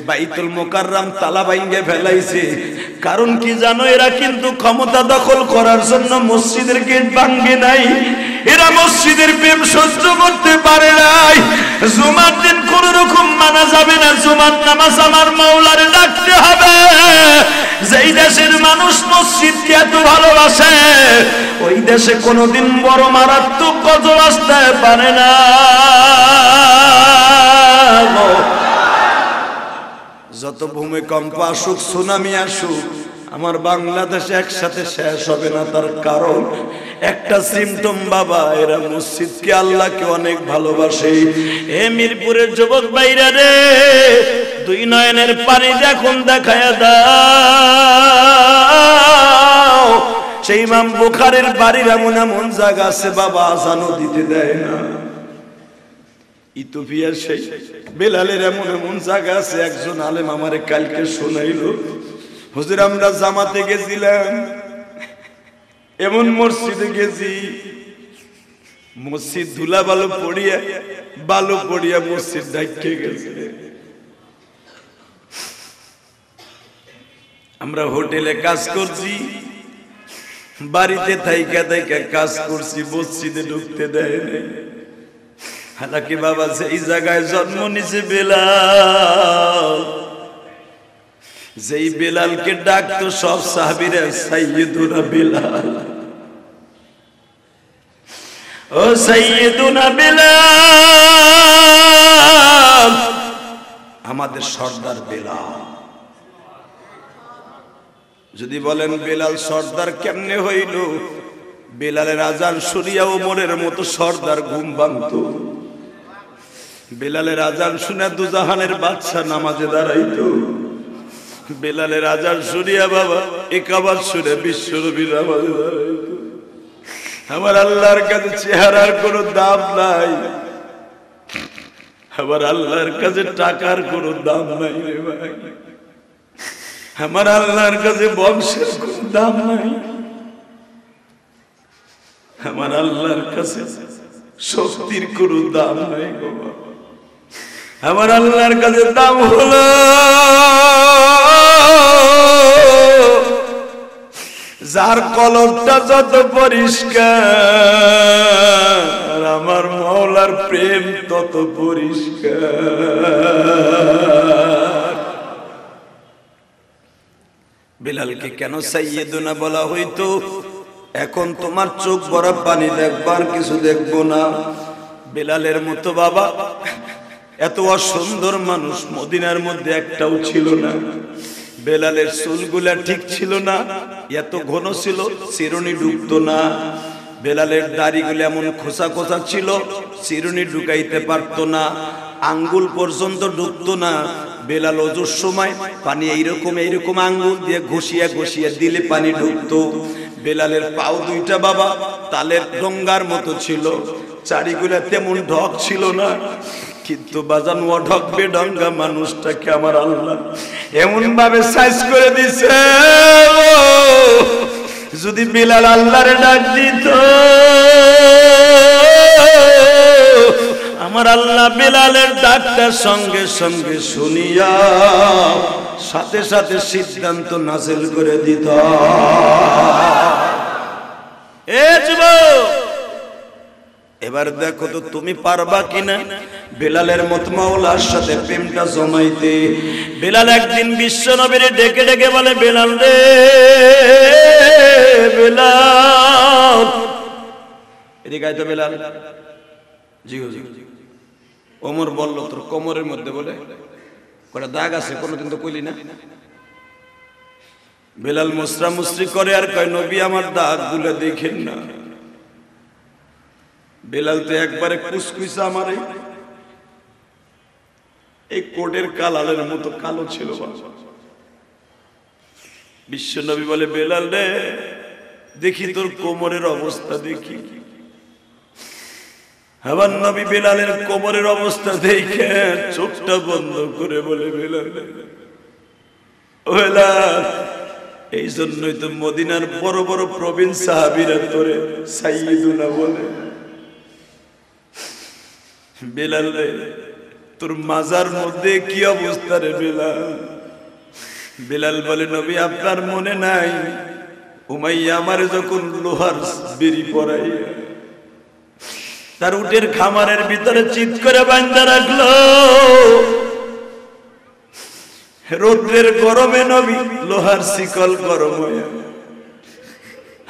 বাইতুল মুকাররম তালা ভাইঙ্গে ফেলাইছে। কারণ কি জানো, এরা কিন্তু ক্ষমতা দখল করার জন্য মসজিদের গেট ভাঙে নাই, এরা মসজিদের প্রেম সহ্য করতে পারে নাই। জুমার দিন কোন রকম মানা যাবে না, জুমার নামাজ আমার মাওলারে ডাকতে হবে। যেই দেশের মানুষ মসজিদকে এত ভালোবাসে ওই দেশে কোনোদিন বড় মারাত্মক গজব আসতে পারে না। যত ভূমিকম্প আসুক, সুনামি আসুক, আমার বাংলাদেশে একসাথে শেষ হবে না। তার কারণ একটা সিমটম বাবা, এরা মসজিদকে আল্লাহকে অনেক ভালোবাসে। এ মিরপুরের যুবক ভাইরা রে, দুই নয়নের পানি যখন দেখায়া দাও, সেই ইমাম বুখারীর বাড়ির এমন এমন জায়গা আছে বাবা আজানও দিতে দেয় না। ইথিওপিয়ার সেই বেলালের এমন এমন জায়গা আছে। একজন আলেম আমারে কালকে শোনাইলো, হুজুর আমরা জামাতে গেছিলাম, এমন মসজিদে গেছি, মসজিদ ধুলা বালু পড়িয়া মসজিদ ঢাকে গেছে। আমরা হোটেলে কাজ করছি, বাড়িতে থাইকা থাইকা কাজ করছি, মসজিদে ঢুকতে দেয় নাই। হালাকি বাবা সেই জায়গায় জন্ম নিছে বেলাল, যেই বেলালকে ডাকতো সব সাহাবীরা সাইয়্যিদুনা বেলাল, ও সাইয়্যিদুনা বেলাল। আমাদের সর্দার বেলাল। যদি বলেন বেলাল সর্দার কেমনে হইল, বেলালের আজান শুনিয়া ওমরের মতো সর্দার ঘুম ভাঙতো। বেলালের আজান শুনে দুজাহানের বাদশা নামাজে দাঁড়াইতো। বেলালের আজান শুনিয়া বাবা একাবার শুনে বিশ্বনবী নামাজে দাঁড়াইতো। আমার আল্লাহর কাছে চেহারার কোনো দাম নাই, আমার আল্লাহর কাছে টাকার কোনো দাম নাই রে ভাই, আমার আল্লাহর কাছে বংশের কোনো দাম নাই, আমার আল্লাহর কাছে শক্তির কোনো দাম নাই গো বাবা। আমার আল্লাহর কাছে দাম হলো যার কলবটা যত পরিষ্কার, আমার মাওলার প্রেম তত পরিষ্কার। বিলালকে কেন সাইয়েদুনা বলা হইতো? এখন তোমার চোখ ভরা পানি দেখবার কিছু দেখবো না। বিলালের মতো বাবা এত অসুন্দর মানুষ মদিনার মধ্যে একটাও ছিল না। বেলালের চুলগুলা ঠিক ছিল না, এত ঘন ছিল চিরুনি ঢুকতো না। বেলালের দাড়িগুলো এমন খোসা খোসা ছিল, চিরুনি ঢুকাইতে পারতো না, আঙ্গুল পর্যন্ত ঢুকতো না। বেলাল ওজুর সময় পানি এইরকম আঙ্গুল দিয়ে ঘষিয়া ঘষিয়া দিলে পানি ঢুকতো। বেলালের পাও দুইটা বাবা তালের ডঙ্গার মতো ছিল, চারিগুলা তেমন ঢক ছিল না, কিন্তু বাজান ও ঢক বেডঙ্গা মানুষটাকে আমার আল্লাহ এমন ভাবে সাইজ করে দিছে, যদি বেলাল আল্লাহরে ডাক দিত আমার আল্লাহ বেলালের ডাকটা সঙ্গে সঙ্গে শুনিয়া সাথে সাথে সিদ্ধান্ত নাযিল করে দিত। এ যুবক, এবার দেখো তো তুমি পারবা কিনা বেলালের মত মাওলার সাথে প্রেমটা জমাইতে। বেলাল একদিন বিশ্ব নবীর ডেকে ডেকে বলে, বেলাল রে বেলাল, এদিকে আয় তো বেলাল। জি হুজুর। ওমর বলল, তোর কোমরের মধ্যে বলে কটা দাগ আছে, কোনোদিন তো কইলি না। বেলাল মুসরা মুসরি করে আর কয়, নবী আমার দাগ গুলো দেখেন না। বেলাল তো একবারে কুসকুসা, আমার এই কোটের কালারের মতো কালো ছিল। বিশ্ব নবী বলে, বেলাল রে দেখি তোর কোমরের অবস্থা দেখি। আবার নবী বেলালের কোমরের অবস্থা দেখে চোখটা বন্ধ করে বলে, বেলাল বেলাল, এই জন্যই তো মদিনার বড় বড় প্রবীণ সাহাবীরা তোরে সাইয়্যিদুনা বলে। বেলাল রে তোর মাজার মধ্যে কি অবস্থা রে বেলাল? বেলাল বলে, নবী আপনার মনে নাই উমাইয়া আমারে যখন লোহার বেরি পরাইয়া তার উটের খামারের ভিতরে চিৎ করে বাঁধা রাখলো, রৌদ্রের গরমে নবী লোহার শিকল গরম হয়ে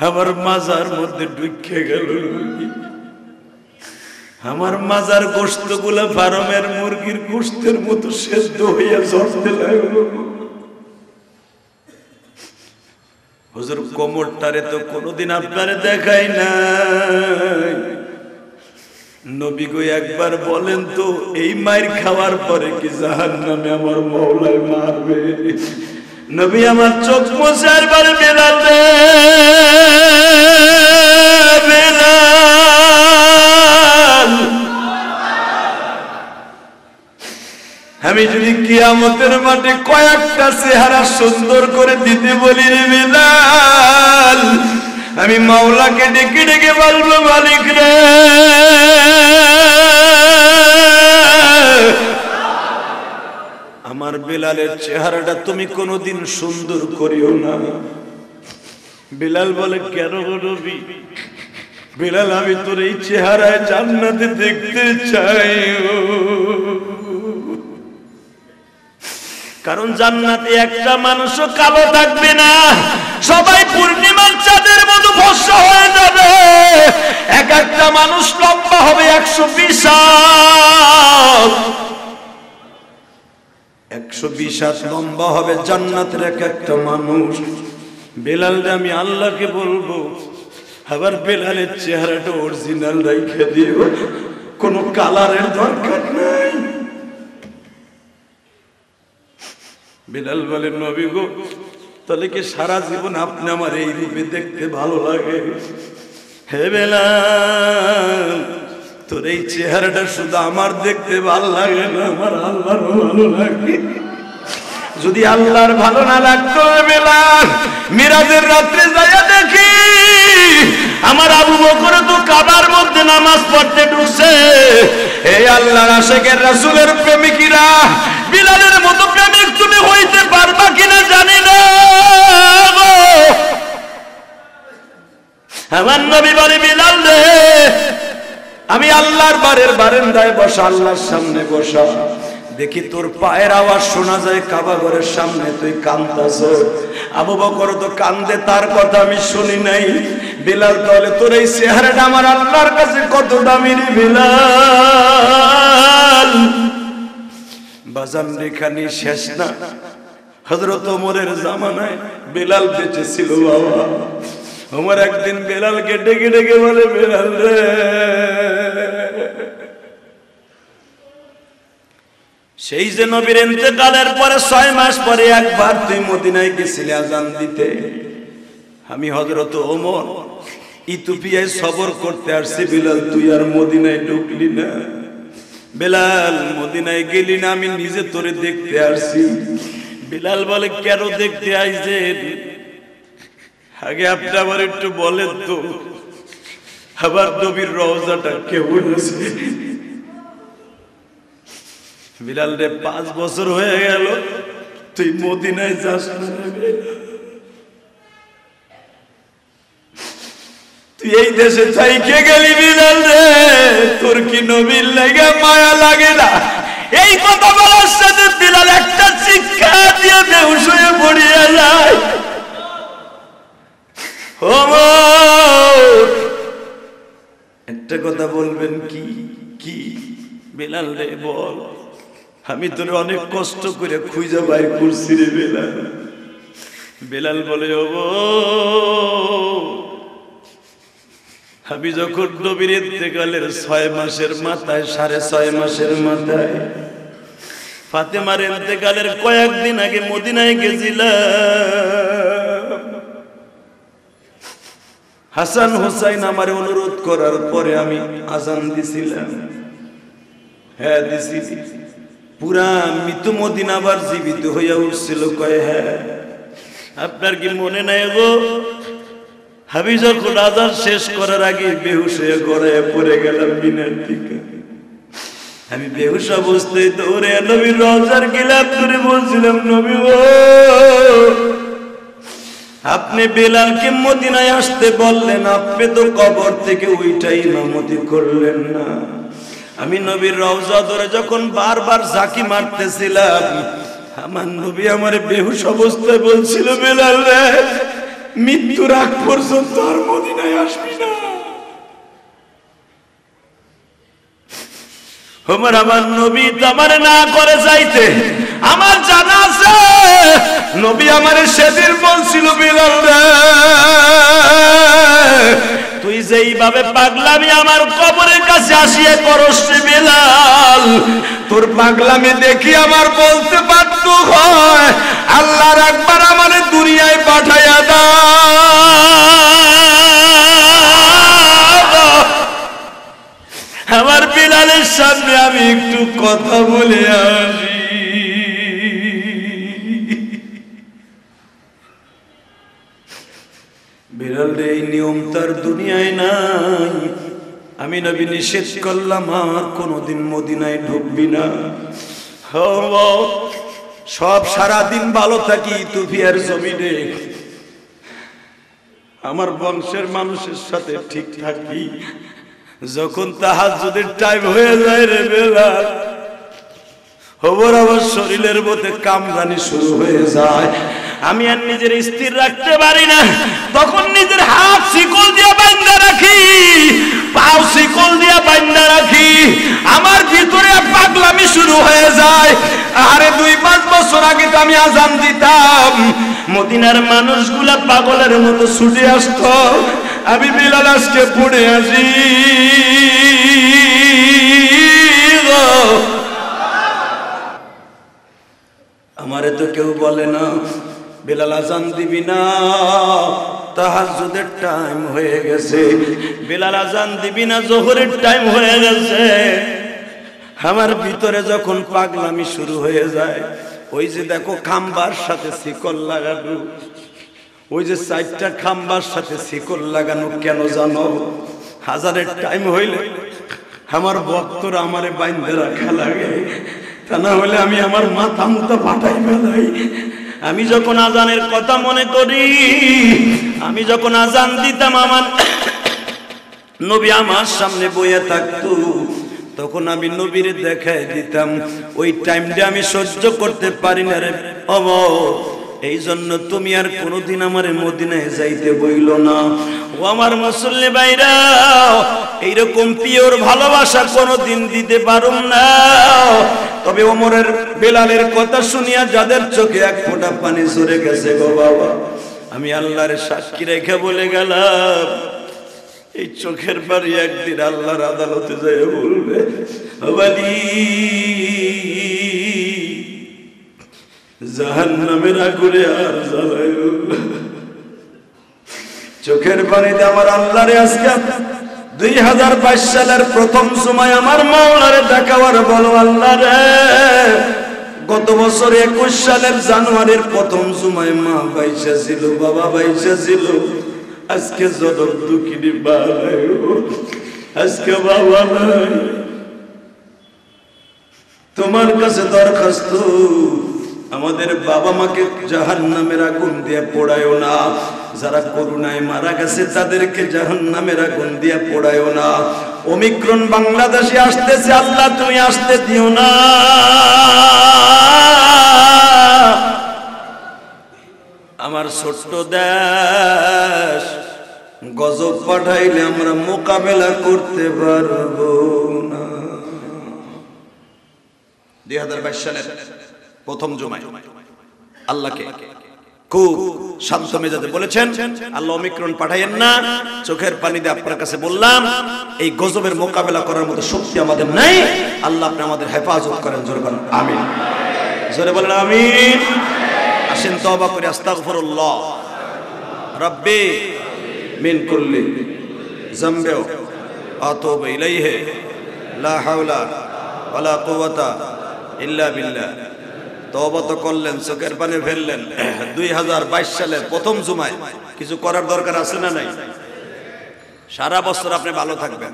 আমার মাজার মধ্যে ঢুকে গেল। আমার মাজার গোশত গুলা ফার্মের মুরগির গোশতের মতো সেদ্ধ হইয়া ঝরতে লাগলো। হুজুর কোমরটারে তো কোনোদিন আপনারে দেখাই নাই। নবী গো একবার বলেন তো, এই মায়ের খাওয়ার পরে কি জাহান্নামে আমার মাওলায় মারবে? নবী আমার চোখ মুছে একবার বেলাল রে বেলাল, আমি যদি কিয়ামতের মাঠে কয়েকটা চেহারা সুন্দর করে দিতে বলি রে বেলাল, আমি মাওলাকে ডেকে ডেকে বলবো, মালিক রে আমার বেলালের চেহারাটা তুমি কোনোদিন সুন্দর করিও না। বেলাল বলে, কেন নবী? বেলাল আমি তোর এই চেহারায় জান্নাতে দেখতে চাই, কারণ জান্নাতে একটা মানুষও কালো থাকবে না, সবাই পূর্ণিমার চাঁদের মতো ফর্সা হয়ে যাবে। এক একটা মানুষ লম্বা হবে 120 হাত, 120 হাত লম্বা হবে জান্নাতের একটা মানুষ। বেলাল রে আমি আল্লাহকে বলবো, আবার বেলালের চেহারাটা অরিজিনাল রেখে দিও, কোনো কালারের দরকার নাই। বেলাল বলে, নবী গো, তাহলে কি সারা জীবন আপনি আমার এই রূপে দেখতে ভালো লাগে? হে বেলাল, তোর এই চেহারাটা শুধু আমার দেখতে ভালো লাগে না, আমার আল্লাহরও ভালো লাগে। যদি আল্লাহর ভালো না লাগতো বেলাল, মিরাজের রাত্রে যাইয়া দেখি আমার আবু বকর তো কাবার মধ্যে নামাজ পড়তে ঢুকছে। এই আল্লাহর আশিকের রাসূলের প্রেমিকরা, বিলালের মতো প্রেমিক তুমি হইতে পারবা কিনা জানি না। আমার নবী বলে, বিলাল রে, আমি আল্লাহর বারান্দায় বসা, আল্লাহর সামনে বসা, দেখি তোর পায়ের আওয়াজ শোনা যায় কাবা ঘরের সামনে, তুই কাঁদতাছ। আবু বকর তো কান্দে, তার কথা আমি শুনি নাই। বিলাল বলে, তোর এই চেহারাটা আমার আল্লাহর কাছে কত দামি রে বিলাল। বাজান রেখানি শেষ না, হযরত ওমরের জামানায় বিলাল বেঁচে ছিল বাবা। ওমর একদিন বেলালকে ডেকে ডেকে বলে, বেলাল রে, সেই যে নবীর ইন্তেকালের পরে 6 মাস পরে একবার তুই মদিনায় গেছিলি আযান দিতে। আমি হযরত ওমর ইথিওপিয়ায় সফর করতে আসছি, বেলাল তুই আর মদিনায় ঢুকলি না। বেলাল, মদিনায় গেলি না, আমি নিজে তোরে দেখতে আসছি। বেলাল বলে, কেন দেখতে আইছেন? আগে আপনি আবার একটু বলেন তো, আবার নবীর রওজাটা কেমন আছে? বিলাল রে, 5 বছর হয়ে গেল তুই মদিনায় যাস না, তুই এই দেশে থাইকে গেলি বিলাল রে, তোর কি নবীর লাগা মায়া লাগে না? এই কথা বলার সাথে বিলাল একটা শিক্ষা দিয়ে বেহুশ হয়ে পড়িয়া যায়। একটা কথা বলবেন কি? কি? বেলাল রে বল, আমি তোর অনেক কষ্ট করে খুঁজে বাইর করছি রে বেলাল। বেলাল বলে, ও আমি যখন নবীর ইন্তেকালের 6 মাসের মাথায়, 6.5 মাসের মাথায়, ফাতেমার ইন্তেকালের কয়েকদিন আগে মদিনায় গেছিলাম। হাসান হুসাইন আমার অনুরোধ করার পরে আমি আযান দিছিলাম। হ্যাঁ দিছি। পুরা মৃত মদিনা আবার জীবিত হইয়া উঠছিল। কয়, হ্যাঁ। আপনার কি মনে নাই গো, আমি যখন আযান শেষ করার আগে বেহুশ হয়ে গড়াইয়া পড়ে গেলাম মিনার দিকে। আমি বেহুশ অবস্থায় দৌড়ে নবীর রওজার গিলাফ ধরে বলছিলাম, নবী গো, আপনি বেলালকে মদিনায় আসতে বললেন, আপনি তো কবর থেকে উঠাই ইমামতি করলেন না। আমি নবীর রওজা ধরে যখন বারবার ঝাঁকি মারতেছিলাম, আমার নবী আমার বেহুশ অবস্থায় বলছিল, বেলাল রে, মৃত্যুর আগ পর্যন্ত আর মদিনায় আসবি না। আমার নবী তো আমার না করে যাইতে আমার জানা আছে। নবী আমারে সেদিন বলছিল, বেলাল রে, তুই যেইভাবে পাগলামি আমার কবরের কাছে আসিয়া করস বেলাল, তোর পাগলামি দেখি আমার বলতে বাধ্য হয়, আল্লাহর একবার আমারে দুনিয়ায় পাঠাইয়া দাও। আমার বেলালের সামনে আমি একটু কথা বলে আসি। বেলাল রে, এই নিয়ম তার দুনিয়ায় নাই। আমি নবী নিষেধ করলাম, আর কোনদিন মদিনায় ঢুকবি না। সব সারাদিন ভালো থাকি ইথিওপিয়ার জমিনে, আমার বংশের মানুষের সাথে ঠিক থাকি। যখন তাহাজ্জুদের টাইম হয়ে যায় রে বেলাল, আমার শরীরের মধ্যে কামরানি শুরু হয়ে যায়। আমি আর নিজের স্থির রাখতে পারি না। তখন নিজের হাত শিকল দিয়ে বাঁধা রাখি, পাও শিকল দিয়ে বাঁধা রাখি। আমার ভিতরে পাগলামি শুরু হয়ে যায়। আরে 2-5 বছর আমি আজান দিতাম মদিনার মানুষগুলা পাগলের মতো ছুটে আসতো। আমি বিলাল আজকে পড়ে আসি, আমারে তো কেউ বলে না বিলাল আজান দিবি না, তাহাজ্জুদের টাইম হয়ে গেছে। বিলাল আজান দিবি না, জোহরের টাইম হয়ে গেছে। আমার ভিতরে যখন পাগলামি শুরু হয়ে যায়, ওই যে দেখো খাম্বার সাথে শিকল লাগানো, ওই যে 4টা খাম্বার সাথে শিকল লাগানো কেন জানো? আজানের টাইম হইলে আমার ভক্তরা আমারে বাইন্ধে রাখা লাগে, তা না হলে আমি আমার মাথা মুথা পাঠাই ফেলাই। আমি যখন আজানের কথা মনে করি, আমি যখন আজান দিতাম আমার নবী আমার সামনে বইয়া থাকতো, তখন আমি নবীরে দেখাই দিতাম। ওই টাইমটা আমি সহ্য করতে পারি না রে অমর, এই জন্য তুমি আর কোনোদিন আমার মদিনায় যাইতে বইল না। ও আমার মুসল্লি ভাইরা, এইরকম পিওর ভালোবাসা কোনোদিন দিতে পারুম না। তবে ওমরের বেলালের কথা শুনিয়া যাদের চোখে এক ফোঁটা পানি ঝরে গেছে গো বাবা, আমি আল্লাহর সাক্ষী রেখে বলে গেলাম, এই চোখের পানি একদিন আল্লাহর আদালতে যায় বলবে, জাহান্নামের আগুনে আর জ্বালায়ো। চোখের পানিতে আমার আল্লাহরে আজকে 2022 সালের প্রথম সময় আমার মাওলারে দেখাবার বলো, আল্লাহ রে গত বছর 21 সালের জানুয়ারির প্রথম সময় মা বাইসা ছিল, বাবা বাইসা ছিল, আজকে জনম দুঃখিনী বানায়, আজকে বাবা নাই। তোমার কাছে দরখাস্ত, আমাদের বাবা মাকে জাহান্নামের আগুন দিয়ে পোড়ায়ও না। যারা করুণায় মারা গেছে তাদেরকে জাহান্নামের আগুন দিয়ে পোড়ায়ও না। ওমিক্রন বাংলাদেশে আসতেছে, আল্লাহ তুমি আসতে দিও না। আমার ছোট্ট দেশ গজব পাঠাইলে আমরা মোকাবেলা করতে পারবো না। 2022 সালের প্রথম জুমায় আল্লাহকে খুব শান্ত মেজাজে বলেছেন, আল্লাহ ওমিক্রন পাঠাইয়েন না। চোখের পানি দিয়ে আপনার কাছে বললাম, এই গজবের মোকাবেলা করার মতো শক্তি আমাদের নাই। আল্লাহ আপনি আমাদের হেফাজত করেন। জোরে বলেন আমিন, জোরে বলেন আমিন। আসেন তওবা করে আস্তাগফিরুল্লাহ রাব্বি মিন কুল্লি যামবি আতুবু ইলাইহি লা হাওলা ওয়ালা কুওয়াতা ইল্লা বিল্লাহ। তওবা তো করলেন, চোখের পানি ফেললেন। 2022 সালের প্রথম জুমায় কিছু করার দরকার আছে না নাই? সারা বছর আপনি ভালো থাকবেন,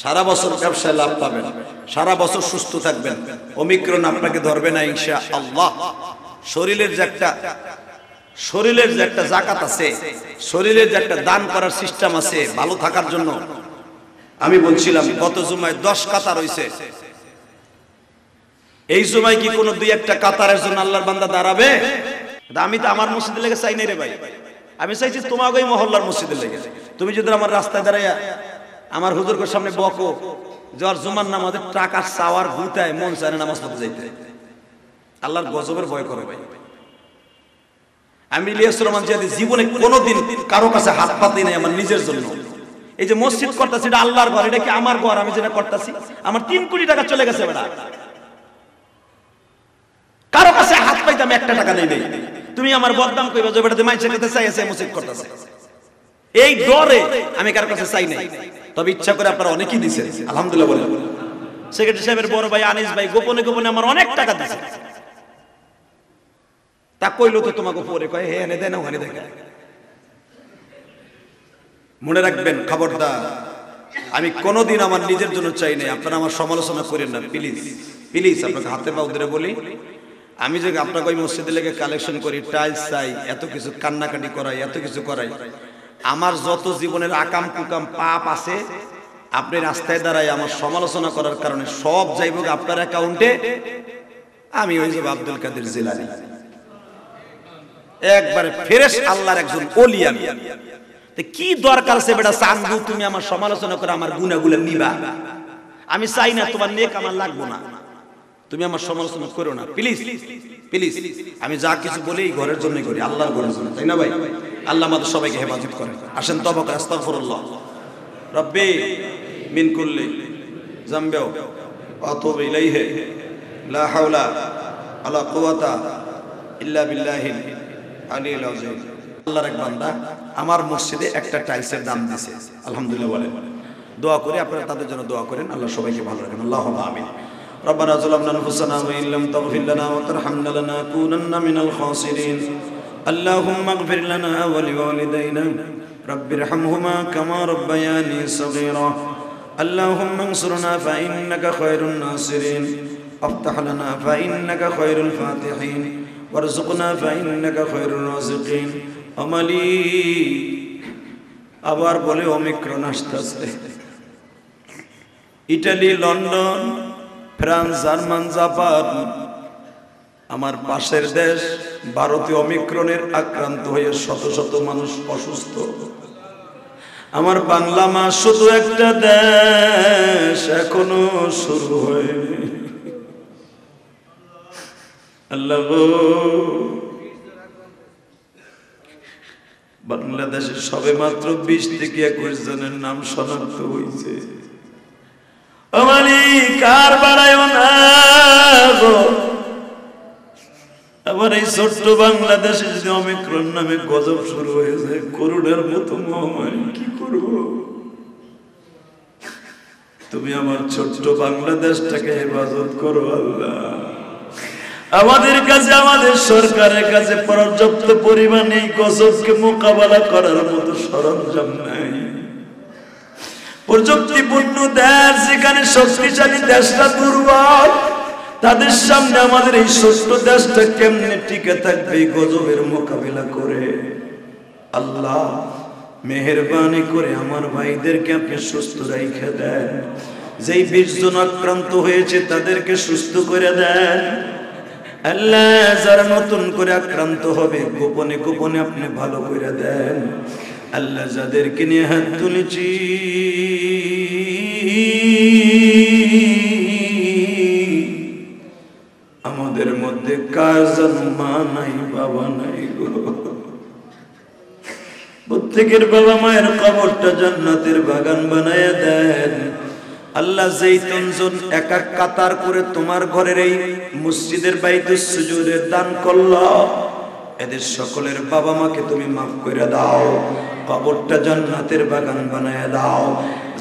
সারা বছর ব্যবসায় লাভ পাবেন, সারা বছর সুস্থ থাকবেন, ওমিক্রন আপনাকে ধরবে না ইনশাআল্লাহ। শরীরের যে একটা যাকাত আছে, শরীরের যে একটা দান করার সিস্টেম আছে ভালো থাকার জন্য, আমি বলছিলাম গত জুমায় 10 কাতার হইছে। এই জুমায় কি কোনো 2-1টা কাতারের জন্য আল্লাহর বান্দা দাঁড়াবে? আমি তো আমার মসজিদে লেগে চাই নাই রে ভাই, আমি চাইছি তোমাকে ওই মহল্লার মসজিদে লেগে। তুমি যদি আমার রাস্তায় দাঁড়াইয়া আমার হুজুরের সামনে বকো, যার জুমার নামাজের টাকা চাওয়ার গুতায় মন চায় না নামাজ পড়তে যাইতে, আল্লাহর গজবের ভয় করে ভাই। আমি ইলিয়াস রহমান জিয়াদি জীবনে কোনোদিন কারো কাছে হাত পাতি নাই আমার নিজের জন্য। এই যে মসজিদ করতেছি, এটা আল্লাহর ঘর, এটা কি আমার ঘর? আমি যেটা করতেছি, আমার 3 কোটি টাকা চলে গেছে বেটা, কারো কাছে হাত পাইতাম 1টা টাকা নেই। তুমি আমার বদনাম কইবা যে বেটাতে মাইছে খেতে চাই আছে মসজিদ করতেছে, এই ডরে আমি কারো কাছে চাই নাই। তবে ইচ্ছা করে আপনারা অনেকেই দিয়েছেন, আলহামদুলিল্লাহ বলেন। সেক্রেটারি সাহেবের বড় ভাই আনিস ভাই গোপনে গোপনে আমার অনেক টাকা দিয়েছে। তা কইলো তো তোমাকে পরে কয় হে এনে দেন ওখানে দেখে। মনে রাখবেন খবরদার, আমি কোনোদিন আমার নিজের জন্য চাই নাই। আপনারা আমার সমালোচনা করেন না প্লিজ, প্লিজ। আপনাকে হাতে পা ধরে বলি, আমি যে আপনাকে ওই মসজিদে লেগে কালেকশন করি, টাইলস চাই, এত কিছু কান্নাকাটি করাই, এত কিছু করাই, আমার যত জীবনের আকাম কুকাম পাপ আছে, আপনি রাস্তায় দাঁড়ায় আমার সমালোচনা করার কারণে সব যাইব আপনার অ্যাকাউন্টে। আমি ওই যে আব্দুল কাদের জিলানী, একবারে ফ্রেশ আল্লাহর একজন ওলি। আমি কি দরকার আছে বেটা চান্দু তুমি আমার সমালোচনা করে আমার গুনাহগুলো নিবা? আমি চাই না, তোমার নেক আমার লাগবে না। তুমি আমার সমালোচনা করো না প্লিজ প্লিজ। আমি যা কিছু বলি এই ঘরের জন্যই করি, আল্লাহর ঘরের জন্য, তাই না ভাই? আল্লাহ আমাদের সবাইকে হেফাজত করেন। আসেন তওবা করে আস্তাগফিরুল্লাহ রব্বি মিন কুল্লি যামবি ওয়া আতুবু ইলাইহি লা হাওলা ওয়ালা কুওয়াতা ইল্লা বিল্লাহিল আলিয়্যিল আযীম। আল্লাহর এক বান্দা আমার মসজিদে একটা টাইলসের দাম দিয়েছে, আলহামদুলিল্লাহ বলেন। দোয়া করি, আপনারা তাদের জন্য দোয়া করেন, আল্লাহ সবাইকে ভালো রাখেন। আল্লাহুম্মা আমিন। ربنا ظلمنا أنفسنا وإن لم تغفر لنا وترحمنا لنكونن من الخاسرين اللهم اغفر لنا ولوالدينا رب ارحمهما كما ربياني صغيرا اللهم انصرنا فإنك خير الناصرين افتح لنا فإنك خير الفاتحين وارزقنا فإنك خير الرازقين আমলি আবার বলে ওমিক্রন আসতেছে। Italy, London, France, German, Japan, আমার পাশের দেশ ভারতে ওমিক্রনের আক্রান্ত হয়ে শত শত মানুষ অসুস্থ। আমার বাংলা মাস শুধু একটা দেশ এখনো শুরু হয়নি। আল্লাহ গো, বাংলাদেশে সবে মাত্র 20 থেকে 21 জনের নাম শনাক্ত হয়েছে। আমালি কার বাড়ায় না গো, আমার এই ছোট্ট বাংলাদেশে যদি ওমিক্রন নামে গজব শুরু হয়ে যায়, করোনার মতো মহামারী, কি করব? তুমি আমার ছোট্ট বাংলাদেশটাকে হেফাজত করো আল্লাহ। আমাদের কাছে, আমাদের সরকারের কাছে পর্যাপ্ত পরিমাণে এই গজবকে মোকাবেলা করার মতো সরঞ্জাম নাই। প্রযুক্তিপূর্ণ দেশ যেখানে শক্তিশালী দেশটা দুর্বল, তাদের সামনে আমাদের এই ছোট্ট দেশটা কেমনে টিকে থাকবে এই গজবের মোকাবেলা করে? আল্লাহ মেহেরবানি করে আমার ভাইদেরকে আপনি সুস্থ রাইখে দেন। যেই 20 জন আক্রান্ত হয়েছে তাদেরকে সুস্থ করে দেন আল্লাহ। যারা নতুন করে আক্রান্ত হবে গোপনে গোপনে আপনি ভালো করে দেন আল্লাহ। যাদেরকে নিয়ে হাত তুলেছি আমাদের মধ্যে কার যেন মা নাই, বাবা নাই গো। প্রত্যেকের বাবা মায়ের কবরটা জান্নাতের বাগান বানায় দেন আল্লাহ। যেই তিনজন এক এক কাতার করে তোমার ঘরের এই মসজিদের বাইতুস সুজুদে দান করলো, এদের সকলের বাবা মাকে তুমি মাফ করে দাও, কবরটা জান্নাতের বাগান বানায় দাও।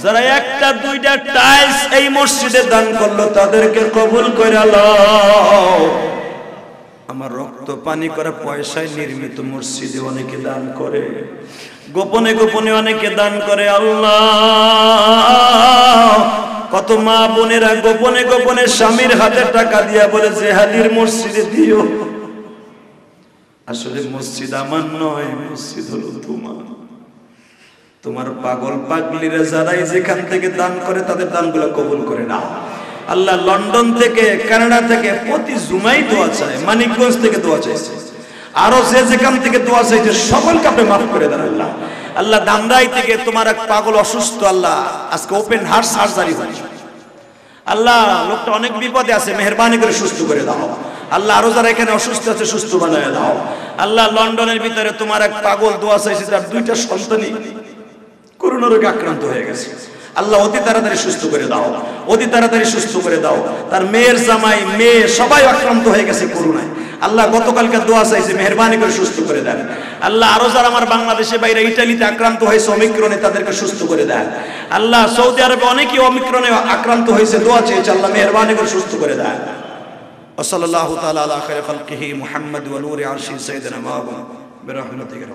যারা একটা দুইটা টাইলস এই মসজিদে দান করলো তাদেরকে কবুল করে নাও। আমার রক্ত পানি করা পয়সায় নির্মিত মসজিদে অনেকে দান করে, গোপনে গোপনে অনেকে দান করে আল্লাহ। কত মা বোনেরা গোপনে গোপনে স্বামীর হাতে টাকা দিয়া বলে জেহাদির মসজিদে দিও। আসলে মসজিদ আমার নয়, মসজিদ হলো তোমার। তোমার পাগল পাগলিরা যারাই যেখান থেকে দান করে তাদের দানগুলো কবুল করে নাও আল্লাহ। লন্ডন থেকে, কানাডা থেকে প্রতি জুমাই দোয়া চায়, মানিকগঞ্জ থেকে দোয়া চাইছে, আরো যে যেখান থেকে দোয়া চাইছে সকলকে আপনি মাফ করে দেন আল্লাহ। আল্লাহ দামরাই থেকে তোমার এক পাগল অসুস্থ আল্লাহ, আজকে ওপেন হার্ট সার্জারি হয়েছে আল্লাহ। লোকটা অনেক বিপদে আছে, মেহেরবানি করে সুস্থ করে দাও আল্লাহ। আরো যারা এখানে অসুস্থ আছে সুস্থ বানায় দাও আল্লাহ। লন্ডনের ভিতরে তোমার এক পাগল দোয়া চাইছে, তার 2টা সন্তানই করোনা রোগে আক্রান্ত হয়ে গেছে আল্লাহ। অতি তাড়াতাড়ি সুস্থ করে দাও, অতি তাড়াতাড়ি সুস্থ করে দাও। তার মেয়ের জামাই, মেয়ে সবাই আক্রান্ত হয়ে গেছে করোনায় আল্লাহ। গতকালকে দোয়া চাইছে, মেহেরবানি করে সুস্থ করে দেন আল্লাহ। আরো যারা আমার বাংলাদেশে বাইরে ইটালিতে আক্রান্ত হয়েছে ওমিক্রনে, তাদেরকে সুস্থ করে দেন আল্লাহ। সৌদি আরবে অনেকেই ওমিক্রনে আক্রান্ত হয়েছে, দোয়া চেয়েছে আল্লাহ, মেহেরবানি করে সুস্থ করে দেন। ওয়া সাল্লাল্লাহু তাআলা আলা খায়রি খালকিহি মুহাম্মদ ওয়া নূরি আরশি সাইয়্যিদিনা মুহাম্মদ বিরহমাতিকা।